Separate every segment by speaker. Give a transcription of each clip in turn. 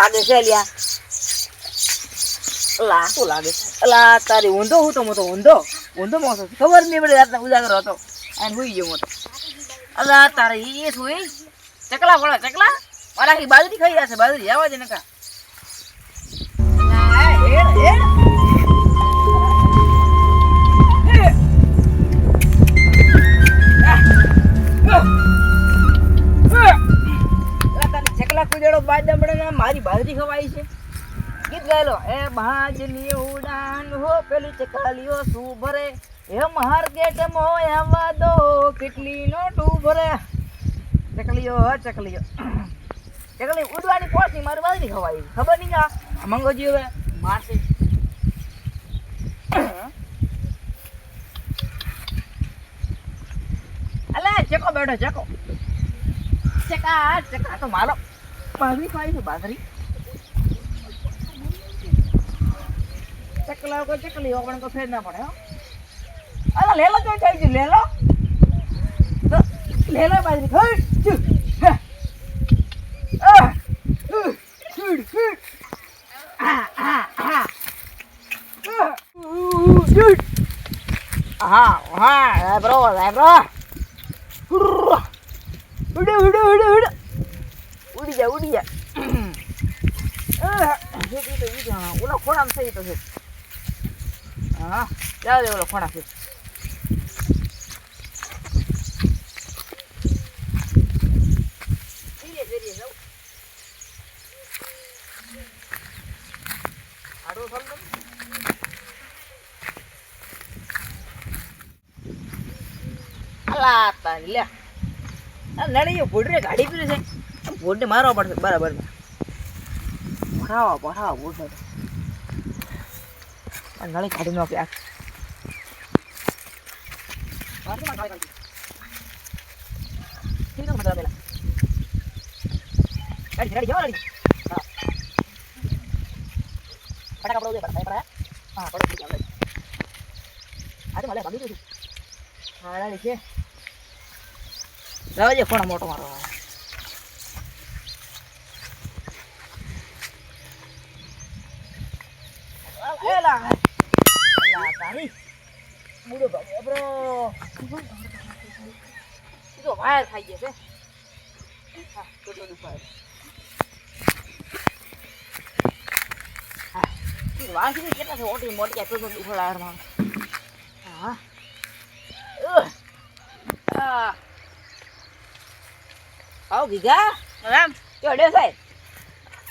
Speaker 1: લાગે છે લ્યા લા શું લાગે અલા તારી ઊંધો હું તો મોટો ઊંધો મોટો ખબર નહીં પડે રાતના ઉજાગરો હતો અને હુઈ ગયો મોટો અલા તારે એ સુઈ ચકલા પડે ચકલા મારા આખી બાજરી ખાઈ જશે બાજરી આવા જ નકા ચકલા કુદેડો બાદ દમડે મારી બાજરી ખવાઈ છે ગીત ગાયલો એ બાજની ઉડાન હો પેલી ચકલીઓ શું ભરે એ માર્કેટ મોય આવવા દો કેટલી નોટું ભરે ચકલીઓ ચકલી ઉડવાની પોસી મારી બાજરી ખવાઈ ખબર નહીં આ મંગોજી હવે મારશે અલે ચકો બેઠો ચકા તો મારો બાજરી ખાઈ છે બાજરી ચકલા કોઈ ચકલી પણ કોઈ ફેર ના પડે હો અલા લેલો તો થઈ ગયું લેલો બાજરી ખાઈ હા બ્રો ઉડી જા ઓલો ખોડામ થઈ તો છે હા જાવ દે ઓલો ખોડા છે આડો ફળ અલા તારી લે નડી ભોડરે ગાડી પીરે છે ભોડને મારવા પડશે બરાબર ભરાવા ભોડને નળી કાઢી નાખી આ છે ફોન મોટો મારો તારી મૂડો બરો તો વાયર ખાઈ જશે હા કેટલો દુખાય હા વાસી કેટલા છે ઓટી મોટી કેટલો દુખડા યાર હા આવ ગીગા રામ કેડે છે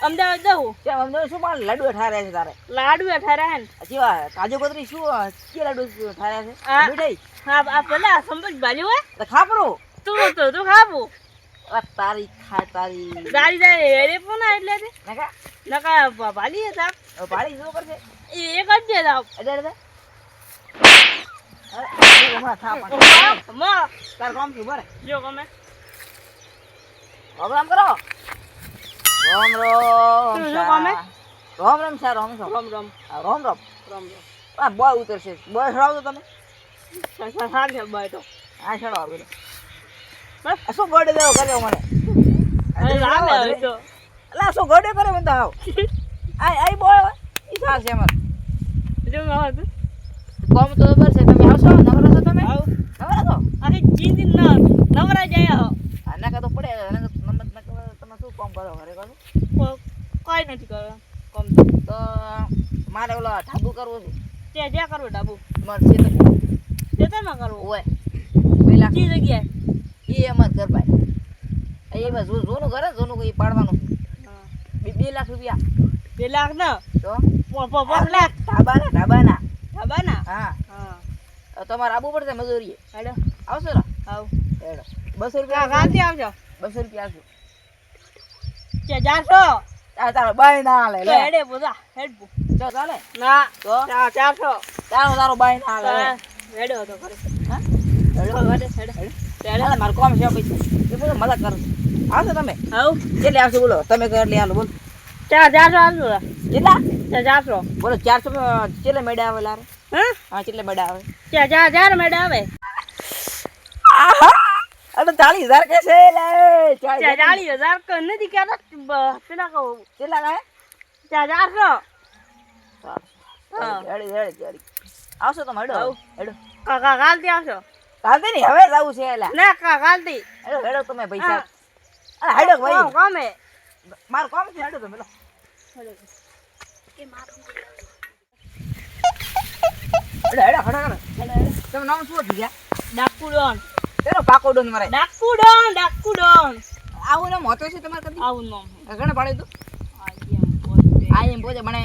Speaker 1: અમદાવાદ જાઉં કેમ અમદાવાદ શું પણ લાડુ ઠાર્યા છે તારે લાડુ ઠાર્યા ને અચ્છા કાજુ કતરી શું કે લાડુ ઠાર્યા છે મીઠાઈ હા આ પેલા સંબંધ ભાજી હોય તો ખાપરો તું ખાપો તારી હેરે પણ એટલે નકા ભાલી હતા ભાલી શું કરશે એક જ દે જાવ અડે તાર કામ શું ભરે જો ગમે રામ કરો રામ આ બોય ઉતરશે બોય છડાવ તો તમે બોય તો આ છડાવ શું ગોડે દેવો કર્યો મને અલા શું ગોડે કર્યો મને તો આવ આઈ બોય ઈ સાર છે મને કોમ તો બરાબર છે તમે આવશો નવરા છો તમે નવરા છો અરે જીંદી નવરા જાય હો આના કા તો પડે તમે શું કામ કરો ઘરે કરો કોઈ નથી કરો કામ તો મારે ઓલો ઢાબુ કરવું છે જ્યાં કરવું ઢાબુ મારે ખેતરમાં કરવું હોય પેલા કી જગ્યાએ એ અમાર ઘર ભાઈ એ બસ જોનું ઘરે જોનું કોઈ પાડવાનું 2 લાખ રૂપિયા 2 લાખ ના તો 5 લાખ ઢાબાના હા તમારે આબુ પડશે મજૂરી હેડો આવશો ને આવ હેડો 200 રૂપિયા ગાંધી આવજો 200 રૂપિયા આવજો કે જાશો તારો બાઈ ના લે લે હેડે બોધા હેડ બો ચો ચાલે ના તો 400 તારો બાઈ ના લે હેડો તો કરે હા હેડો હેડે માર કોમ છે પૈસા એ બોલો મજા કરો આવશો તમે આવ એટલે આવશો બોલો તમે કર લે આલો બોલ 400 આવજો કેટલા 400 બોલો 400 કેટલે મેડા આવે લારે હા કેટલે મેડા આવે 4 મેડા આવે અરે 40,000 કે છે લે
Speaker 2: 40,000 કે નથી કેતા પેલા કહો
Speaker 1: કેટલા કાય
Speaker 2: 400
Speaker 1: હા રેડી આવશો તો હેડો હેડો
Speaker 2: કાકા કાલથી આવશો
Speaker 1: કાલથી નહીં હવે જાવું છે એલા
Speaker 2: ના કાલથી
Speaker 1: હેડો હેડો તમે પૈસા અરે હેડો ભાઈ
Speaker 2: કામે
Speaker 1: માર કામ છે હેડો તમે લો
Speaker 2: હેડો કે મારું
Speaker 1: હેડો તમે નામ શું હતી ગયા
Speaker 2: ડાકુડોન
Speaker 1: તેનો પાકો ડોન મરે
Speaker 2: ડાકુડોન
Speaker 1: આવું નામ હોતો છે તમારે કદી
Speaker 2: આવું નામ
Speaker 1: ઘણે પાડે તું આ એમ પોતે મને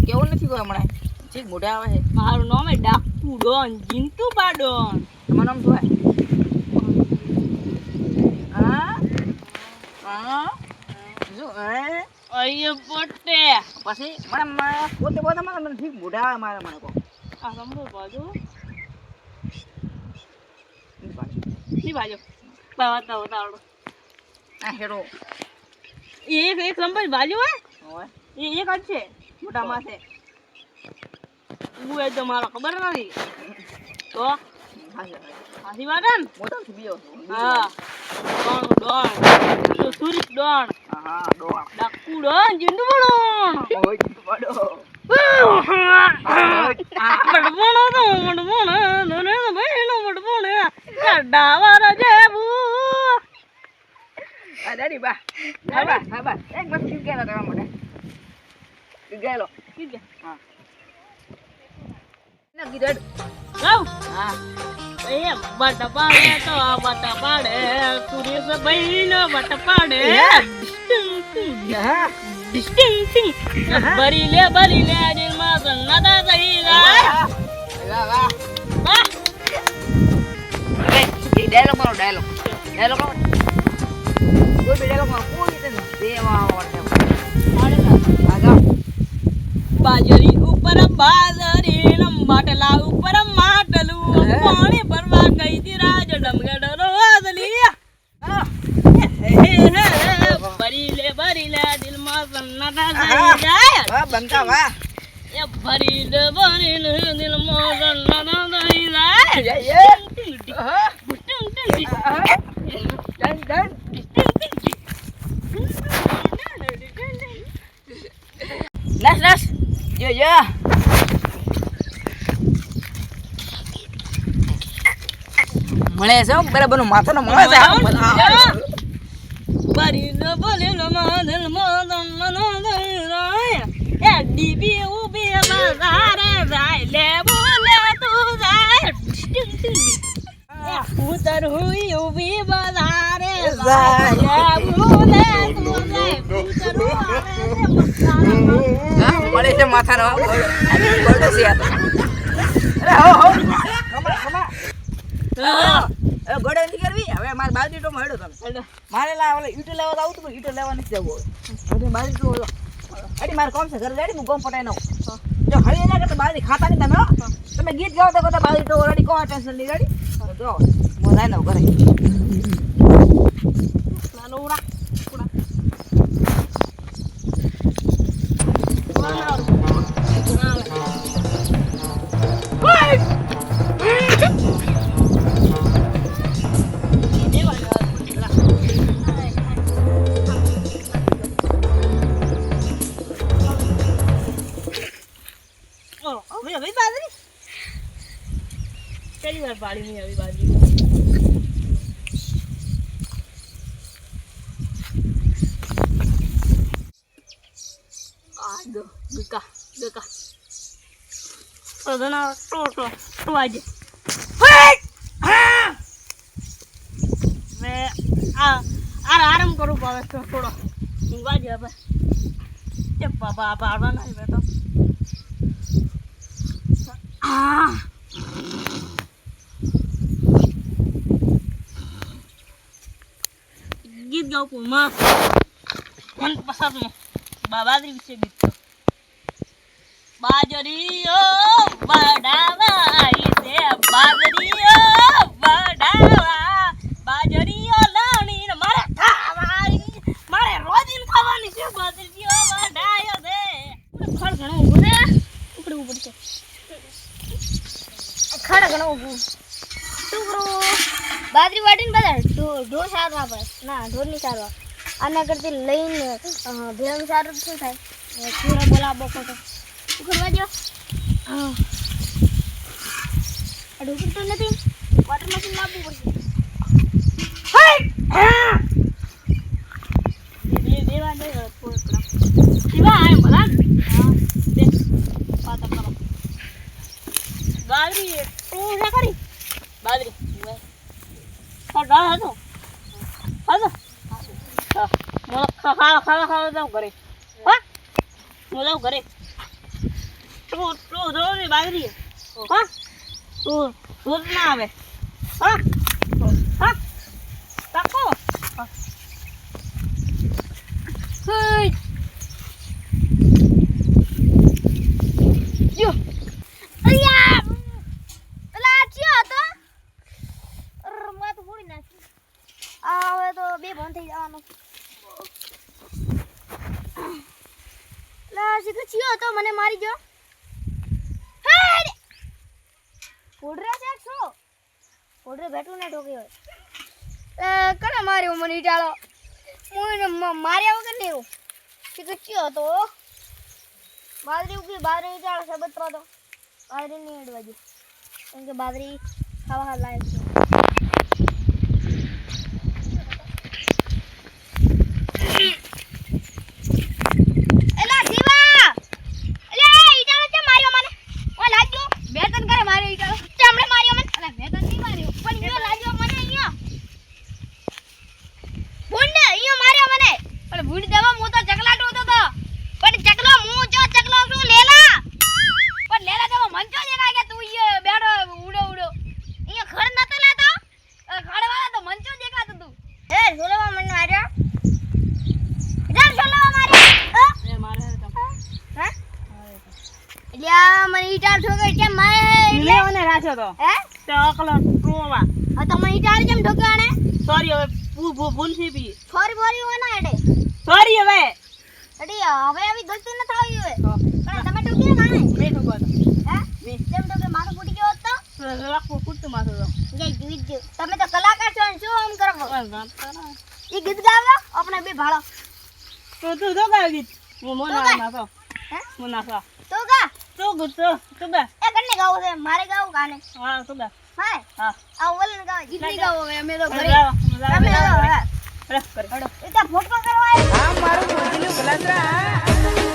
Speaker 1: કેવું નથી કોઈ હમણાં ઠીક મોઢા આવે છે
Speaker 2: મારું નામ હે ડાકુડોન જીંતુ પાડોન
Speaker 1: તમારું નામ શું હા હા શું
Speaker 2: અહીંયા પોતે
Speaker 1: પછી મને પોતે પોતે મને ઠીક મોઢા આવે મારે મને કહો
Speaker 2: આ સંભો બાજુ ની બાજુ બતાવો
Speaker 1: આ હેરો
Speaker 2: એક સંભો બાજુ હે
Speaker 1: હોય
Speaker 2: એ એક જ છે મોટા માથે હું એ તો મારો ખબર નથી તો હાસી વાત ને
Speaker 1: મોટો બીજો
Speaker 2: હા ડોન તો સુરીશ ડોન
Speaker 1: હા ડોન
Speaker 2: ડાકુ ડોન જીંદુ પડોન
Speaker 1: ઓય પડો
Speaker 2: બડબોણો તો બડબોણો નને ભાઈનો બડબોણો ડાવારા જેવું
Speaker 1: આ દાડી બા એક બસ ઠીક ગયેલો તમારા માટે ઠીક ગયેલો હા ના ગીરડ
Speaker 2: ગાવ
Speaker 1: હા
Speaker 2: એ બટ પાડે તો બટ પાડે સુરેશ ભાઈનો બટ પાડે ડિસ્ટિંગ ભરી લે દિલમાં સન્નાતા થઈ જાય
Speaker 1: વાહ એ ડાયલોગ મારો ડાયલોગ કોઈ બી ડાયલોગ માં કોઈ રીતે દેવા આવડે આગળ
Speaker 2: બાજરી ઉપર બાજરી માટલા ઉપર માટલું પાણી ભરવા ગઈ તી રાજ ડમગડ રોદલી ભરી લે દિલમાં સન્નાટા થઈ જાય
Speaker 1: વાહ બંકા વાહ
Speaker 2: એ ભરી લે દિલમાં સન્નાટા થઈ જાય
Speaker 1: નસ જો મળે છે બરાબર નું માથાનો મળે છે
Speaker 2: ભરી લે દિલમાં એ ડીબી ઉભી બજારે જાય લે બોલે તું જાય ઉતર હુઈ ઉભી બજારે જાય બોલે તું જાય
Speaker 1: મળે છે માથાનો ગોળો છે અરે હો ગોળો નથી કરવી હવે મારે બાજરી ટો હેડો તમે મારે ઓલે ઈટો લેવા આવું તો ઈટો લેવા નથી જવું હવે બાજરી ટો અડી મારે કોમ છે ઘરે રેડી હું ગોમ પટાઈ નાઉં જો હળી ના કરતા બાજરી ખાતા નહીં તમે ગીત ગાઓ તો કહેતા બાજરી ટો રેડી કો ટેન્શન નહીં રેડી જો હું જાય ને ઘરે
Speaker 2: નાનો ઉડા પાડી નહીં આવી બાજરી ગકા અદના ટોટો ટવાજે મે આરામ કરું પાવે થોડો વાજે હવે એ બાબા બાબા ના બેટો ગીત ગાઉં પૂરમાં મન પસંદ બાબાદરી વિશે ગીત બાજરીઓ બડાવા આવી છે બાજરીઓ બડાવા બાજરીઓ લાણી મારે ખાવાની મારે રોજીન ખાવાની છે બાજરીઓ બડાયો છે ખડ ઘણો ઊભું છે ઉપર છે ખડ ઘણો ઊભું ટુકડો
Speaker 3: બાજરી વાટીને બધા ઢો સારવા પડે ના ઢોરની સારવા આના કરતી લઈને ભેમ સારું શું થાય ચૂરો બોલાવો ખોટો શું કરવા દો હા આ ઢોકર તો નથી વોટર મશીન લાવવું પડશે
Speaker 2: દેવા દે થોડું દીવા આય ભલા હા દે પાતા કરો બાદરી તું ના કરી બાદરી હા ડા હતો હા મોલા ખાવા જાવ ઘરે હા મોલા ઘરે તું જો ને બાદરી હા તું દૂધ ના આવે હા હા તાકો
Speaker 3: હઈ જો અલ્યા અલા ચિયો હતો રમવા તો પૂરી નાખી આ હવે તો બે બંધ થઈ જવાનું લા સીધો ચિયો હતો મને મારી ગયો હેડ પોડરે છે છો પોડરે બેઠું ને ઠોકી હોય કને માર્યો મને ઈટાળો હું માર્યા વગર નહીં સીધો ચિયો હતો બાદરી ઉગી બાદરી ઈટાળો સબત તો બાદરી નહીં અડવા દે કેમ કે બાદરી ખાવા લાયક છે એલા જીવા એલા ઈટાળો તે માર્યો મને ઓ લાગ્યો બે તન કરે માર્યો ઈટાળો ચામડે માર્યો મને અલા બે તન નહીં માર્યો પણ યો લાગ્યો મને અહીંયા ભૂંડ અહીંયા માર્યો મને પણ ભૂંડ દેવા હું તો ચકલાટો હતો તો પણ ચકલો હું જો ચકલો છું લેલા પણ લેલા દેવા મન જો દેખાય કે તું અહીંયા બેઠો ઉડો ઉડો અહીંયા ખડ નતો લેતો ખડવાળા તો મન જો દેખાતો તું એ સોલવા મને માર્યો જામ સોલવા માર્યો
Speaker 2: એ મારે
Speaker 3: હે લ્યા મને ઈટાળ ઠોકે કેમ મારે
Speaker 2: લેવાને રાખ્યો તો
Speaker 3: હે
Speaker 2: તે અકલો ટોવા
Speaker 3: હા તો મને ઈટાળ કેમ ઠોકાણે
Speaker 2: સોરી હવે ભૂલ થી બી
Speaker 3: ફોરી ફોરી હોય ના એડે
Speaker 2: સોરી હવે
Speaker 3: અડી હવે આવી ગલતી ન થાવી હોય પણ તમે ઠોકી માને
Speaker 2: મે ઠોકો તો
Speaker 3: હે કેમ ઠોકે મારું ફૂટી ગયો હતો
Speaker 2: રાખો કુટતું માથું તો
Speaker 3: જય જીવ તમે તો કલાકાર છો ને શું આમ કરો
Speaker 2: ગામતા ના
Speaker 3: ઈ ગીત ગાવો આપણે બે ભાળો
Speaker 2: તું તો ગાવ ગીત હું
Speaker 3: તું
Speaker 2: મોના
Speaker 3: ગાય.
Speaker 2: નાખો
Speaker 3: હે
Speaker 2: હું નાખો
Speaker 3: તું ગા
Speaker 2: તું ગુતો તું ગા
Speaker 3: એ કને ગાવું છે મારે ગાવું ગાને
Speaker 2: હા તું ગા
Speaker 3: હા
Speaker 2: હા
Speaker 3: આ ઓલન ગાવ જીતની ગાવો હવે અમે તો ઘરે
Speaker 2: મજા
Speaker 3: તમે ગાવો
Speaker 2: આવે
Speaker 3: હા
Speaker 2: રસ કરે
Speaker 3: એ તો ફોટો કરવા આવ્યા
Speaker 1: આ મારું ભૂતનું ભલાસરા